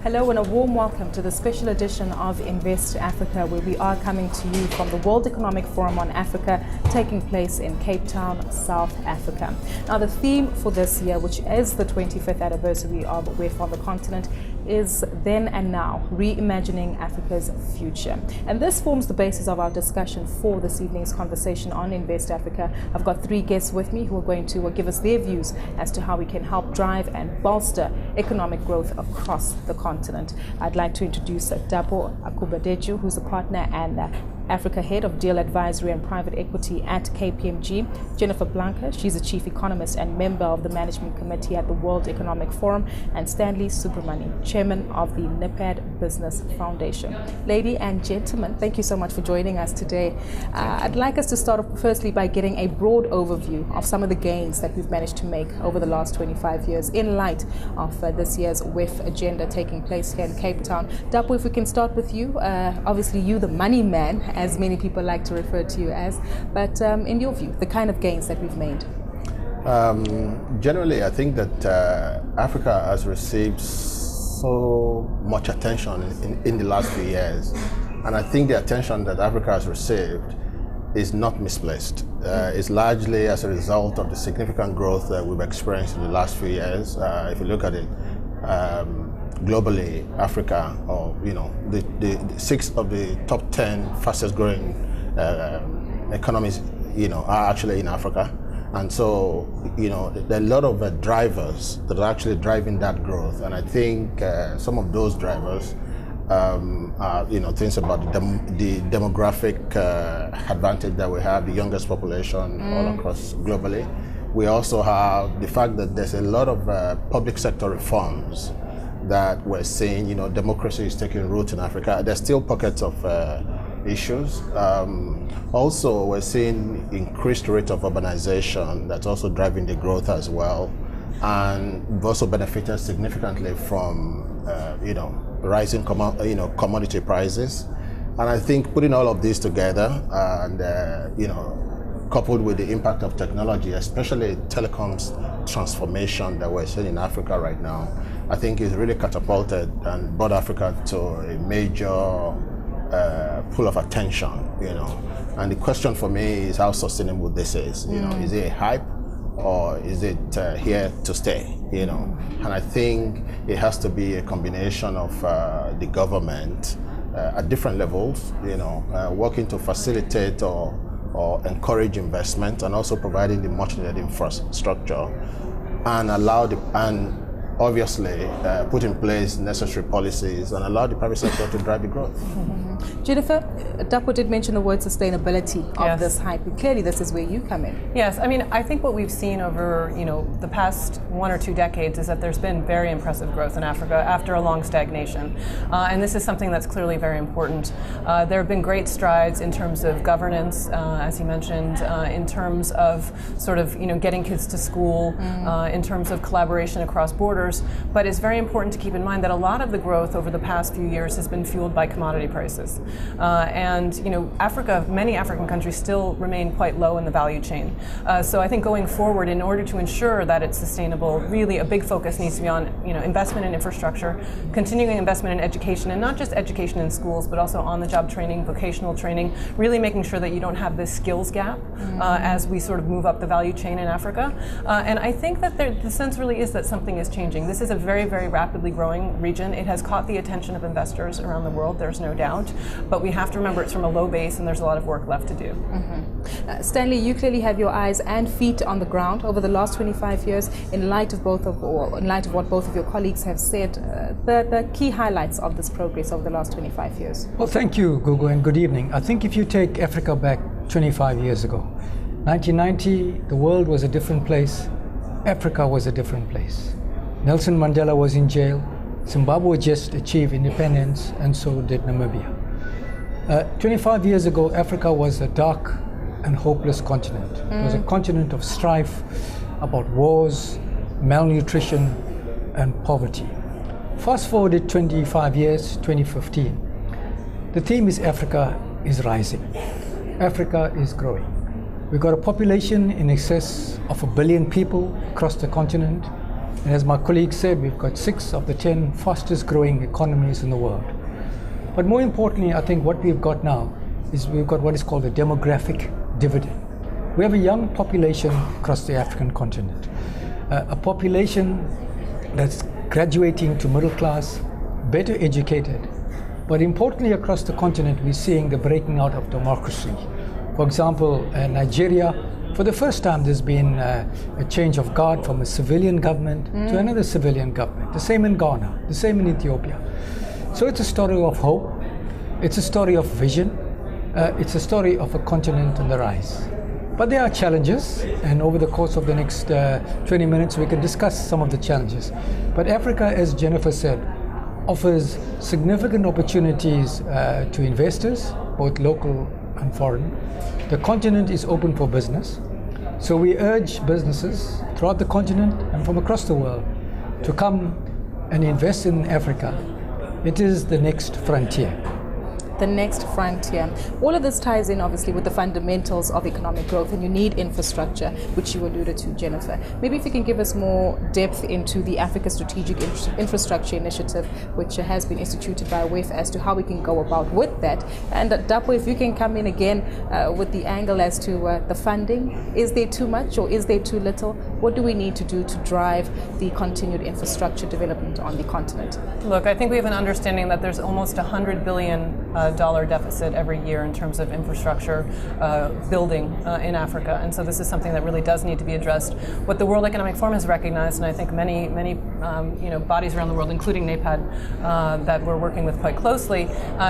Hello and a warm welcome to the special edition of Invest Africa, where we are coming to you from the World Economic Forum on Africa taking place in Cape Town, South Africa. Now the theme for this year, which is the 25th anniversary of WEF on the continent, is Then and Now, Reimagining Africa's Future. And this forms the basis of our discussion for this evening's conversation on Invest Africa. I've got three guests with me who are going to give us their views as to how we can help drive and bolster economic growth across the continent. I'd like to introduce Dapo Okubadejo, who's a partner and Africa Head of Deal Advisory and Private Equity at KPMG. Jennifer Blanca, she's a Chief Economist and member of the Management Committee at the World Economic Forum, and Stanley Subramani, Chairman of the NIPAD Business Foundation. Ladies and gentlemen, thank you so much for joining us today. I'd like us to start off firstly by getting a broad overview of some of the gains that we've managed to make over the last 25 years in light of this year's WEF agenda taking place here in Cape Town. Dapo, if we can start with you, obviously you the money man, as many people like to refer to you as, but in your view, the kind of gains that we've made? Generally, I think that Africa has received so much attention in the last few years, and I think the attention that Africa has received is not misplaced. It's largely as a result of the significant growth that we've experienced in the last few years. If you look at it, globally, Africa, or the 6 of the top 10 fastest growing economies, are actually in Africa, and so there are a lot of drivers that are actually driving that growth, and I think some of those drivers are things about the demographic advantage that we have, the youngest population all across globally. We also have the fact that there's a lot of public sector reforms that we're seeing. Democracy is taking root in Africa. There's still pockets of issues. Also, we're seeing increased rate of urbanization that's also driving the growth as well. And we've also benefited significantly from, rising commodity prices. And I think putting all of these together and, coupled with the impact of technology, especially telecoms transformation that we're seeing in Africa right now, I think is really catapulted and brought Africa to a major pool of attention, And the question for me is how sustainable this is. Is it a hype or is it here to stay? And I think it has to be a combination of the government at different levels, working to facilitate or encourage investment, and also providing the much needed infrastructure, and obviously put in place necessary policies and allow the private sector to drive the growth. Jennifer, Dapo did mention the word sustainability of this hype. Clearly this is where you come in. Yes, I think what we've seen over the past 1 or 2 decades is that there's been very impressive growth in Africa after a long stagnation. And this is something that's clearly very important. There have been great strides in terms of governance, as you mentioned, in terms of sort of getting kids to school, in terms of collaboration across borders. But it's very important to keep in mind that a lot of the growth over the past few years has been fueled by commodity prices. And many African countries still remain quite low in the value chain. So I think going forward, in order to ensure that it's sustainable, really a big focus needs to be on investment in infrastructure, continuing investment in education, and not just education in schools, but also on-the-job training, vocational training, really making sure that you don't have this skills gap as we sort of move up the value chain in Africa. And I think that the sense really is that something is changing. This is a very, very rapidly growing region. It has caught the attention of investors around the world, there's no doubt. But we have to remember it's from a low base and there's a lot of work left to do. Stanley, you clearly have your eyes and feet on the ground over the last 25 years. In light of what both of your colleagues have said, the key highlights of this progress over the last 25 years. Well, thank you, Gugu, and good evening. I think if you take Africa back 25 years ago, 1990, the world was a different place. Africa was a different place. Nelson Mandela was in jail. Zimbabwe just achieved independence, and so did Namibia. 25 years ago, Africa was a dark and hopeless continent. It was a continent of strife about wars, malnutrition, and poverty. Fast forwarded 25 years, 2015. The theme is Africa is rising. Africa is growing. We've got a population in excess of 1 billion people across the continent. And as my colleague said, we've got 6 of the 10 fastest growing economies in the world. But more importantly, I think what we've got now is we've got what is called a demographic dividend. We have a young population across the African continent, a population that's graduating to middle class, better educated. But importantly, across the continent, we're seeing the breaking out of democracy. For example, Nigeria, for the first time, there's been a change of guard from a civilian government to another civilian government. The same in Ghana, the same in Ethiopia. So it's a story of hope. It's a story of vision. It's a story of a continent on the rise. But there are challenges, and over the course of the next 20 minutes, we can discuss some of the challenges. But Africa, as Jennifer said, offers significant opportunities to investors, both local and foreign. The continent is open for business. So we urge businesses throughout the continent and from across the world to come and invest in Africa. It is the next frontier. The next frontier. All of this ties in obviously with the fundamentals of economic growth, and you need infrastructure, which you alluded to, Jennifer. Maybe if you can give us more depth into the Africa Strategic Infrastructure Initiative, which has been instituted by WEF, as to how we can go about with that. And Dapo, if you can come in again with the angle as to the funding. Is there too much or is there too little? What do we need to do to drive the continued infrastructure development on the continent? Look, I think we have an understanding that there's almost $100 billion dollar deficit every year in terms of infrastructure building in Africa, and so this is something that really does need to be addressed. What the World Economic Forum has recognized, and I think many bodies around the world, including NAPAD, that we're working with quite closely,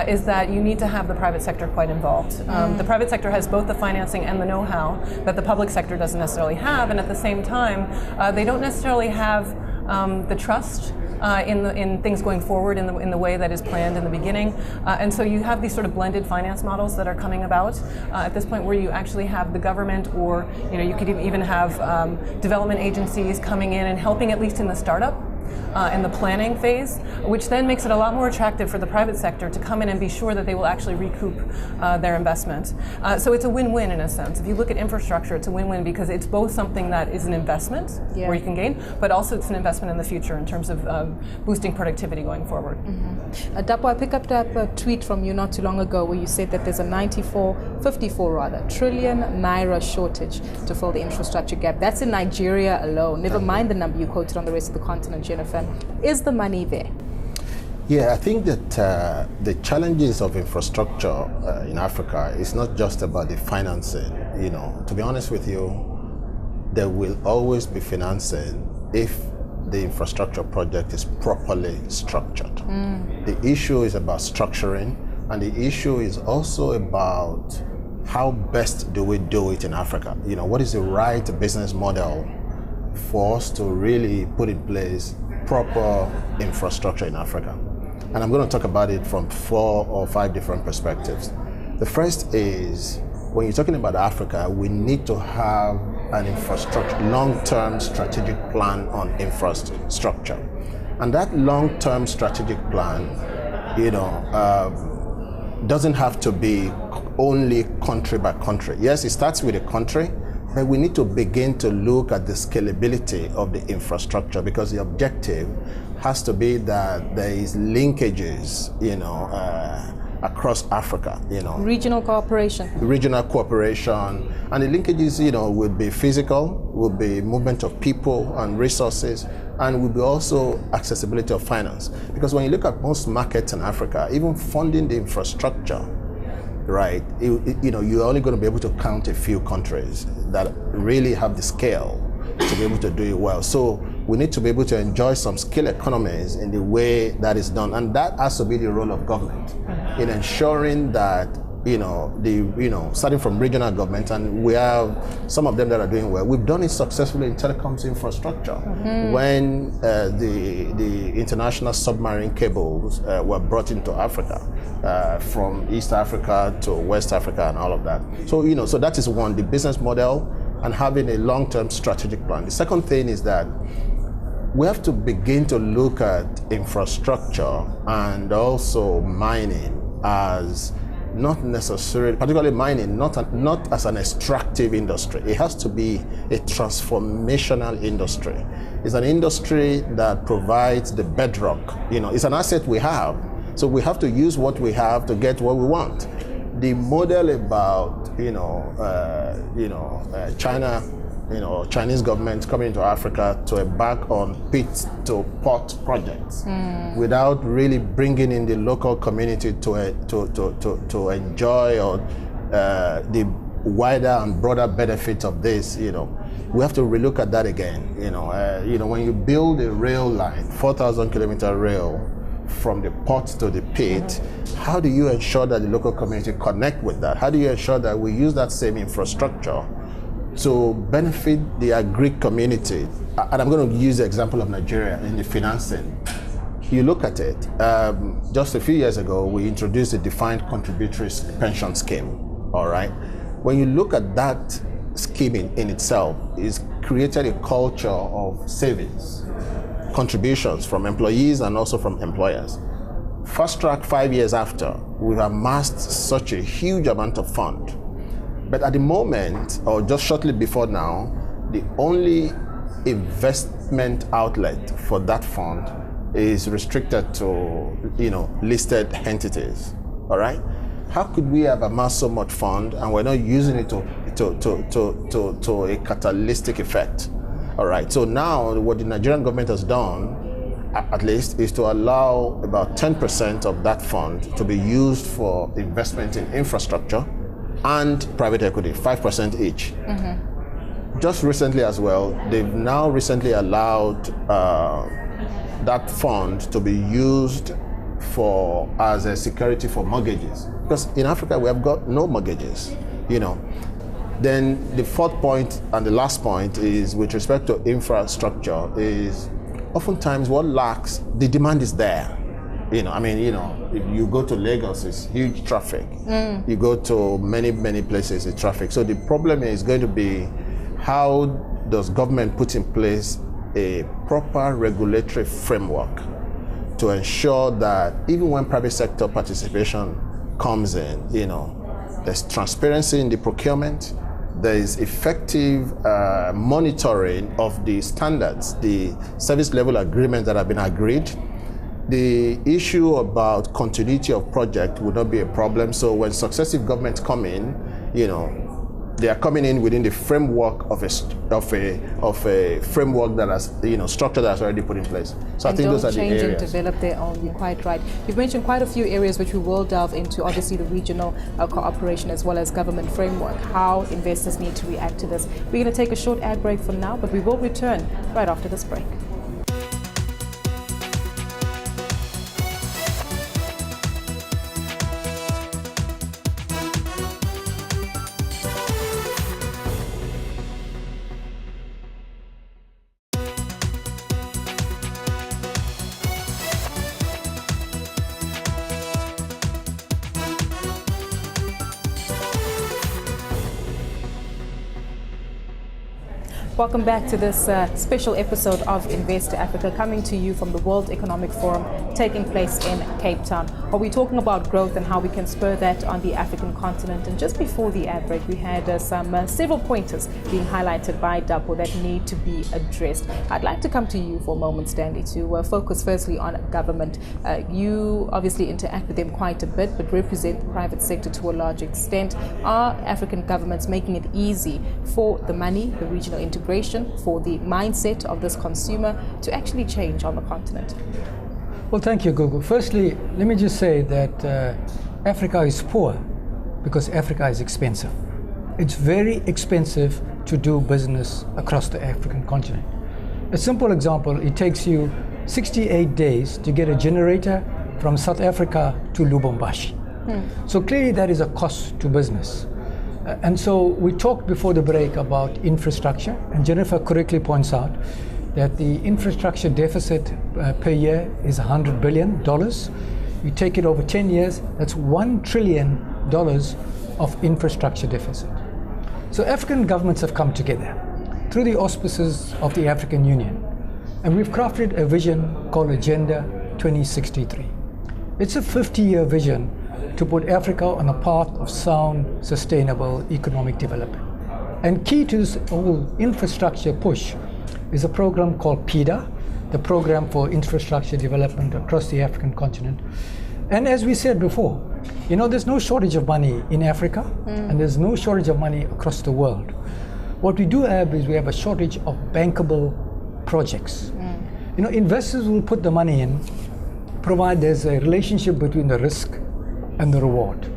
is that you need to have the private sector quite involved. The private sector has both the financing and the know-how that the public sector doesn't necessarily have, and at the same time, they don't necessarily have the trust in things going forward in the way that is planned in the beginning, and so you have these sort of blended finance models that are coming about at this point, where you actually have the government, or you could even have development agencies coming in and helping, at least in the startup in the planning phase, which then makes it a lot more attractive for the private sector to come in and be sure that they will actually recoup their investment. So it's a win-win in a sense. If you look at infrastructure, it's a win-win because it's both something that is an investment where you can gain, but also it's an investment in the future in terms of boosting productivity going forward. Dapo, I picked up a tweet from you not too long ago where you said that there's a 54 trillion naira shortage to fill the infrastructure gap. That's in Nigeria alone. Never mind the number you quoted on the rest of the continent, Jennifer. Is the money there? Yeah, I think that the challenges of infrastructure in Africa is not just about the financing. To be honest with you, there will always be financing if the infrastructure project is properly structured. The issue is about structuring, and the issue is also about how best do we do it in Africa. What is the right business model for us to really put in place proper infrastructure in Africa? And I'm going to talk about it from 4 or 5 different perspectives. The first is, when you're talking about Africa, we need to have an infrastructure, long-term strategic plan on infrastructure. And that long-term strategic plan, doesn't have to be only country by country. Yes, it starts with a country, but we need to begin to look at the scalability of the infrastructure, because the objective has to be that there is linkages, across Africa, Regional cooperation. Regional cooperation, and the linkages, would be physical, would be movement of people and resources, and would be also accessibility of finance. Because when you look at most markets in Africa, even funding the infrastructure, right, you're only going to be able to count a few countries that really have the scale to be able to do it well. So we need to be able to enjoy some scale economies in the way that is done, and that has to be the role of government in ensuring that starting from regional government, and we have some of them that are doing well. We've done it successfully in telecoms infrastructure. When the international submarine cables were brought into Africa, from East Africa to West Africa and all of that. So, so that is one, the business model and having a long-term strategic plan. The second thing is that we have to begin to look at infrastructure and also mining as not necessarily, particularly mining, not as an extractive industry. It has to be a transformational industry. It's an industry that provides the bedrock. It's an asset we have. So we have to use what we have to get what we want. The model about, China, Chinese government coming into Africa to embark on pit-to-pot projects without really bringing in the local community to enjoy the wider and broader benefits of this, we have to relook at that again. When you build a rail line, 4,000-kilometer rail from the port to the pit, how do you ensure that the local community connect with that? How do you ensure that we use that same infrastructure to benefit the agri community? And I'm going to use the example of Nigeria in the financing. You look at it, just a few years ago, we introduced a defined contributory pension scheme, all right? When you look at that scheme in itself, it's created a culture of savings, contributions from employees and also from employers. Fast track 5 years after, we've amassed such a huge amount of fund. But at the moment, or just shortly before now, the only investment outlet for that fund is restricted to, listed entities. All right? How could we have amassed so much fund and we're not using it to a catalytic effect? All right. So now, what the Nigerian government has done, at least, is to allow about 10% of that fund to be used for investment in infrastructure and private equity, 5% each. Just recently as well, they've now recently allowed that fund to be used as a security for mortgages. Because in Africa, we have got no mortgages, Then the fourth point and the last point is with respect to infrastructure is oftentimes what lacks, the demand is there. If you go to Lagos, it's huge traffic. You go to many places, it's traffic. So the problem is going to be, how does government put in place a proper regulatory framework to ensure that even when private sector participation comes in, there's transparency in the procurement, there is effective monitoring of the standards, the service level agreements that have been agreed. The issue about continuity of project would not be a problem. So when successive governments come in, they are coming in within the framework of a framework that has, structure that has already put in place. So I think those are the areas. And develop their own. You're quite right. You've mentioned quite a few areas which we will delve into. Obviously, the regional cooperation as well as government framework. How investors need to react to this. We're going to take a short ad break for now, but we will return right after this break. Welcome back to this special episode of Invest Africa, coming to you from the World Economic Forum taking place in Cape Town. We're talking about growth and how we can spur that on the African continent. And just before the ad break, we had several pointers being highlighted by Dapo that need to be addressed. I'd like to come to you for a moment, Stanley, to focus firstly on government. You obviously interact with them quite a bit, but represent the private sector to a large extent. Are African governments making it easy for the money, the regional integration, for the mindset of this consumer to actually change on the continent? Well, thank you, Gugu. Firstly, let me just say that Africa is poor because Africa is expensive. It's very expensive to do business across the African continent. A simple example, it takes you 68 days to get a generator from South Africa to Lubumbashi. So clearly that is a cost to business. And so we talked before the break about infrastructure, and Jennifer correctly points out that the infrastructure deficit per year is $100 billion. You take it over 10 years, that's $1 trillion of infrastructure deficit. So African governments have come together through the auspices of the African Union, and we've crafted a vision called Agenda 2063. It's a 50-year vision to put Africa on a path of sound, sustainable economic development. And key to this whole infrastructure push is a program called PIDA, the Program for Infrastructure Development across the African continent. And as we said before, there's no shortage of money in Africa, and there's no shortage of money across the world. What we do have is we have a shortage of bankable projects. Investors will put the money in, provide there's a relationship between the risk and the reward.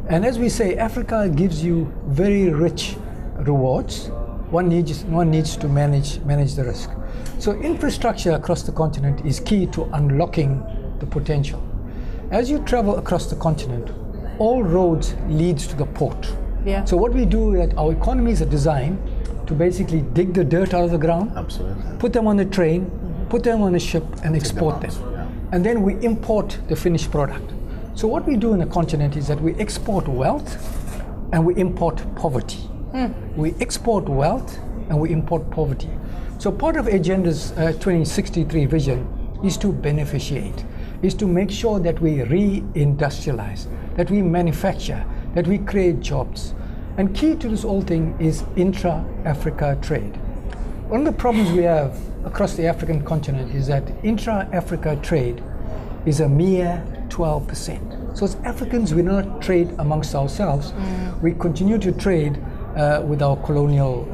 And as we say, Africa gives you very rich rewards. One needs to manage the risk. So infrastructure across the continent is key to unlocking the potential. As you travel across the continent, all roads leads to the port. Yeah. So what we do is that our economies are designed to basically dig the dirt out of the ground, Absolutely. put them on a train, put them on a ship, and export them. Yeah. And then we import the finished product. So what we do in the continent is that we export wealth and we import poverty. We export wealth and we import poverty. So part of Agenda's 2063 vision is to beneficiate, is to make sure that we re-industrialize, that we manufacture, that we create jobs. And key to this whole thing is intra-Africa trade. One of the problems we have across the African continent is that intra-Africa trade is a mere 12%. So as Africans, we not trade amongst ourselves. We continue to trade with our colonial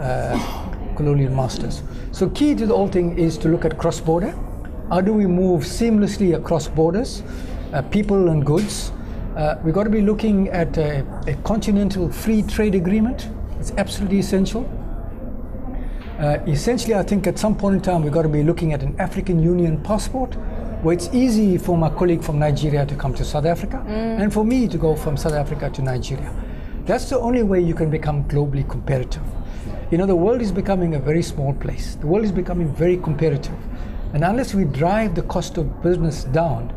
masters. So key to the whole thing is to look at cross-border. How do we move seamlessly across borders, people and goods? We've got to be looking at a continental free trade agreement. It's absolutely essential. Essentially, I think at some point in time, we've got to be looking at an African Union passport, where it's easy for my colleague from Nigeria to come to South Africa, and for me to go from South Africa to Nigeria. That's the only way you can become globally competitive. The world is becoming a very small place. The world is becoming very competitive. And unless we drive the cost of business down,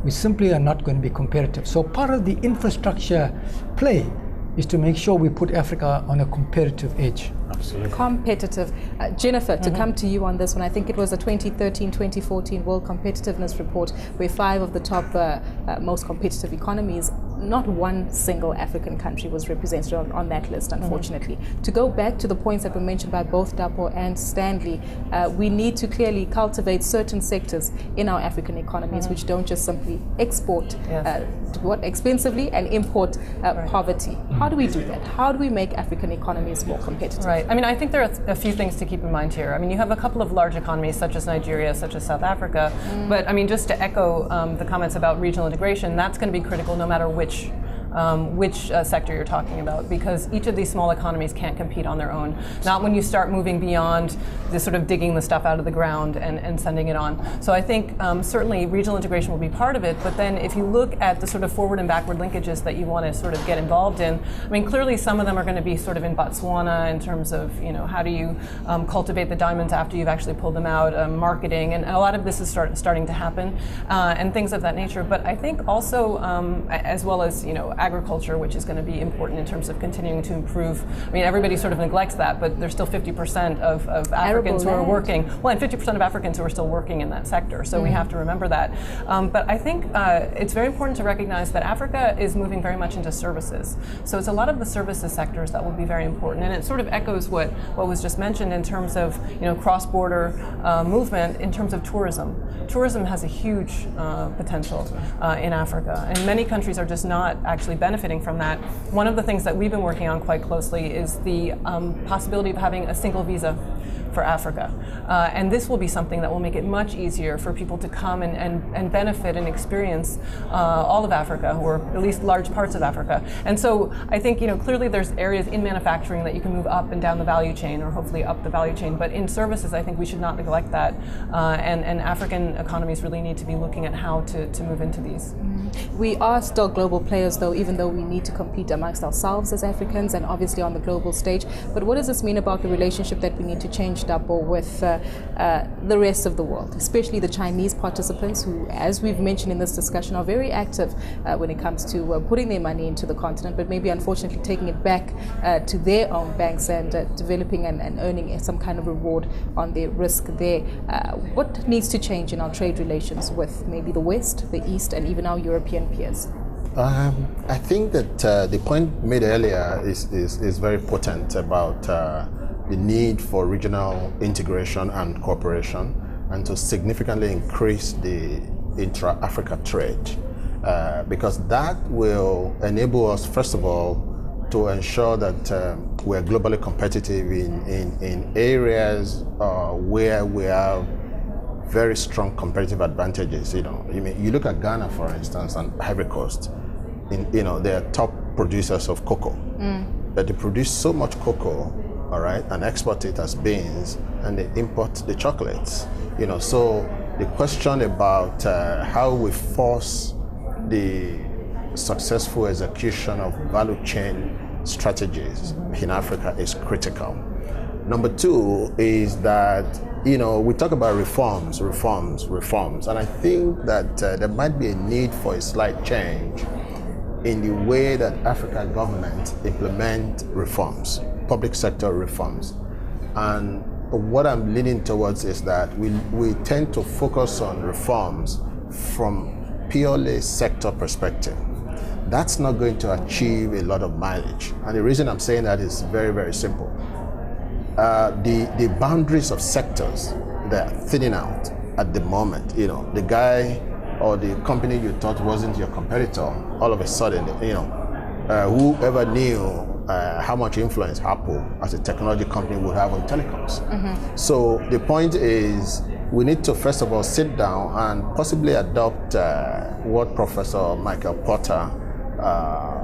we simply are not going to be competitive. So part of the infrastructure play is to make sure we put Africa on a competitive edge. Absolutely. Competitive. Jennifer, to come to you on this one, I think it was a 2013-2014 World Competitiveness Report where 5 of the top most competitive economies, not one single African country was represented on that list, unfortunately. To go back to the points that were mentioned by both Dapo and Stanley, we need to clearly cultivate certain sectors in our African economies which don't just simply export expensively and import poverty. How do we do that? How do we make African economies more competitive? Right. I mean, I think there are a few things to keep in mind here. I mean, you have a couple of large economies such as Nigeria, such as South Africa, but I mean, just to echo the comments about regional integration, that's going to be critical no matter which sector you're talking about, because each of these small economies can't compete on their own. Not when you start moving beyond the sort of digging the stuff out of the ground and sending it on. So I think certainly regional integration will be part of it, but then if you look at the sort of forward and backward linkages that you want to sort of get involved in, I mean, clearly some of them are going to be sort of in Botswana in terms of, how do you cultivate the diamonds after you've actually pulled them out, marketing, and a lot of this is starting to happen, and things of that nature. But I think also, as well as, agriculture, which is going to be important in terms of continuing to improve. I mean, everybody sort of neglects that, but there's still 50% of Africans who are working, and 50% of Africans who are still working in that sector. So we have to remember that. But I think it's very important to recognize that Africa is moving very much into services. So it's a lot of the services sectors that will be very important. And it sort of echoes what was just mentioned in terms of, cross-border movement, in terms of tourism. Tourism has a huge potential in Africa, and many countries are just not actually benefiting from that. One of the things that we've been working on quite closely is the possibility of having a single visa for Africa. And this will be something that will make it much easier for people to come and benefit and experience all of Africa, or at least large parts of Africa. And so I think, clearly there's areas in manufacturing that you can move up and down the value chain, or hopefully up the value chain, but in services, I think we should not neglect that. And African economies really need to be looking at how to move into these. We are still global players, though, even though we need to compete amongst ourselves as Africans and obviously on the global stage. But what does this mean about the relationship that we need to change, Dapo, with the rest of the world, especially the Chinese participants who, as we've mentioned in this discussion, are very active when it comes to putting their money into the continent, but maybe unfortunately taking it back to their own banks and developing and earning some kind of reward on their risk there. What needs to change in our trade relations with maybe the West, the East, and even our European peers? I think that the point made earlier is very potent about the need for regional integration and cooperation, and to significantly increase the intra-Africa trade, because that will enable us, first of all, to ensure that we're globally competitive in areas where we have very strong competitive advantages. You know, you look at Ghana, for instance, and Ivory Coast. They're top producers of cocoa, but they produce so much cocoa, all right, and export it as beans, and they import the chocolates. So the question about how we force the successful execution of value chain strategies in Africa is critical. Number two is that, we talk about reforms, and I think that there might be a need for a slight change in the way that African governments implement reforms, public sector reforms. And what I'm leaning towards is that we tend to focus on reforms from purely sector perspective. That's not going to achieve a lot of mileage. And the reason I'm saying that is very, very simple. The boundaries of sectors, they're thinning out at the moment. The guy or the company you thought wasn't your competitor, all of a sudden, whoever knew how much influence Apple as a technology company would have on telecoms. So the point is, we need to first of all sit down and possibly adopt what Professor Michael Porter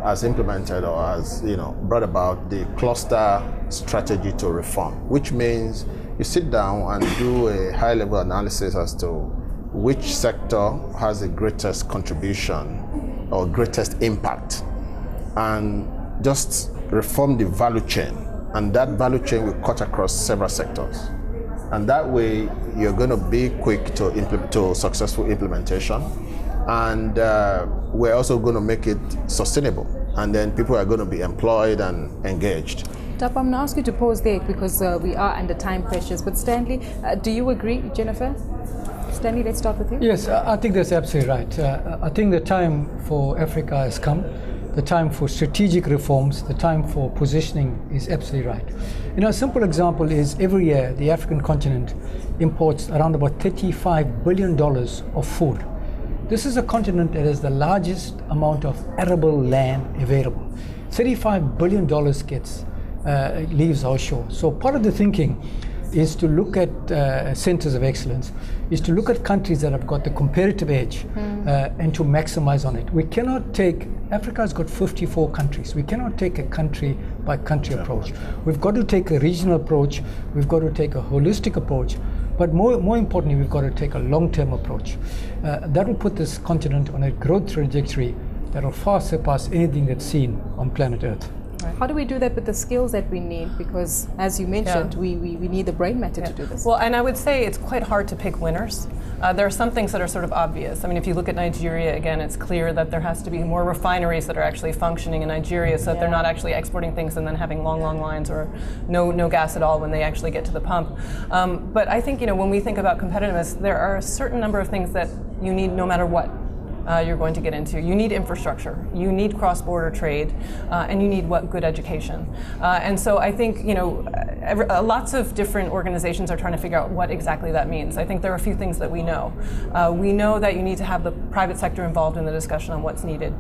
has implemented or has brought about, the cluster strategy to reform, which means you sit down and do a high-level analysis as to which sector has the greatest contribution or greatest impact, and just reform the value chain, and that value chain will cut across several sectors, and that way you're going to be quick to successful implementation, and we're also going to make it sustainable, and then people are going to be employed and engaged. Dapo, I'm going to ask you to pause there because we are under time pressures, but Stanley, do you agree? Jennifer? Stanley, let's start with you. Yes, I think that's absolutely right. I think the time for Africa has come. The time for strategic reforms, the time for positioning is absolutely right. A simple example is every year the African continent imports around about $35 billion of food. This is a continent that has the largest amount of arable land available. $35 billion leaves our shore. So part of the thinking is to look at centers of excellence, is to look at countries that have got the competitive edge and to maximize on it. We cannot take, Africa's got 54 countries. We cannot take a country by country approach. We've got to take a regional approach. We've got to take a holistic approach. But more importantly, we've got to take a long-term approach. That will put this continent on a growth trajectory that will far surpass anything that's seen on planet Earth. How do we do that with the skills that we need? Because, as you mentioned, we need the brain matter to do this. Well, and I would say it's quite hard to pick winners. There are some things that are sort of obvious. I mean, if you look at Nigeria, again, it's clear that there has to be more refineries that are actually functioning in Nigeria so that they're not actually exporting things and then having long lines or no gas at all when they actually get to the pump. But I think, when we think about competitiveness, there are a certain number of things that you need no matter what you're going to get into. You need infrastructure, you need cross-border trade, and you need good education. And so I think, lots of different organizations are trying to figure out what exactly that means. I think there are a few things that we know. We know that you need to have the private sector involved in the discussion on what's needed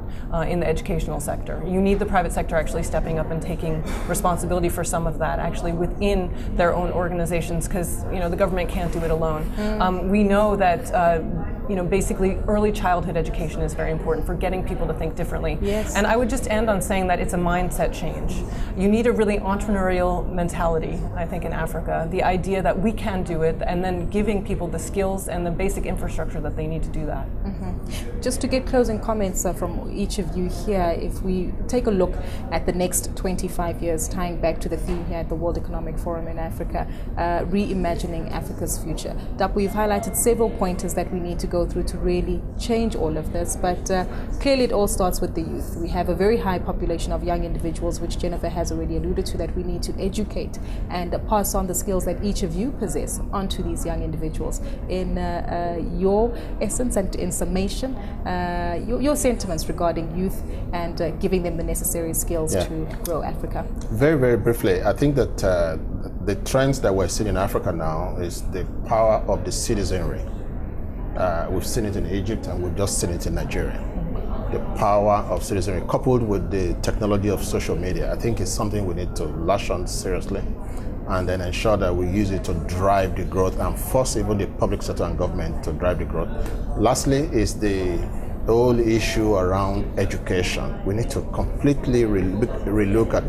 in the educational sector. You need the private sector actually stepping up and taking responsibility for some of that actually within their own organizations, because the government can't do it alone. We know that basically early childhood education is very important for getting people to think differently. Yes. And I would just end on saying that it's a mindset change. You need a really entrepreneurial mentality, I think, in Africa. The idea that we can do it, and then giving people the skills and the basic infrastructure that they need to do that. Just to get closing comments from each of you here, if we take a look at the next 25 years, tying back to the theme here at the World Economic Forum in Africa, reimagining Africa's future. Dapo, you've highlighted several pointers that we need to go go through to really change all of this. But clearly it all starts with the youth. We have a very high population of young individuals, which Jennifer has already alluded to, that we need to educate and pass on the skills that each of you possess onto these young individuals. In your essence and in summation, your sentiments regarding youth and giving them the necessary skills to grow Africa. Very, very briefly, I think that the trends that we're seeing in Africa now is the power of the citizenry. We've seen it in Egypt and we've just seen it in Nigeria. The power of citizenry coupled with the technology of social media, I think is something we need to lash on seriously and then ensure that we use it to drive the growth and force even the public sector and government to drive the growth. Lastly is the whole issue around education. We need to completely relook at,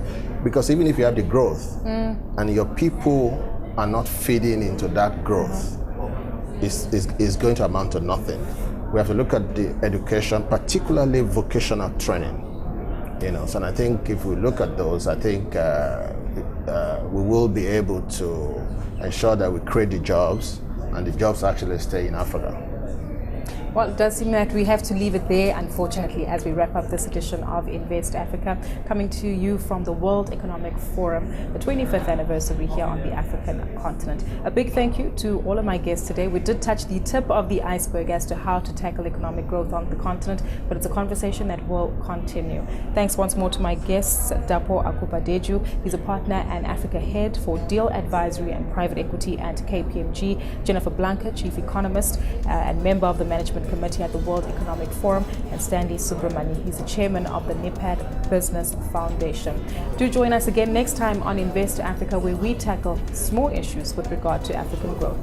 because even if you have the growth and your people are not feeding into that growth, is going to amount to nothing. We have to look at the education, particularly vocational training. So I think if we look at those, I think we will be able to ensure that we create the jobs and the jobs actually stay in Africa. Well, it does seem that we have to leave it there, unfortunately, as we wrap up this edition of Invest Africa, coming to you from the World Economic Forum, the 25th anniversary here on the African continent. A big thank you to all of my guests today. We did touch the tip of the iceberg as to how to tackle economic growth on the continent, but it's a conversation that will continue. Thanks once more to my guests, Dapo Okubadejo. He's a partner and Africa head for Deal Advisory and Private Equity at KPMG. Jennifer Blanca, chief economist and member of the management committee at the World Economic Forum, and Stanley Subramani. He's the chairman of the NEPAD Business Foundation. Do join us again next time on Invest Africa, where we tackle small issues with regard to African growth.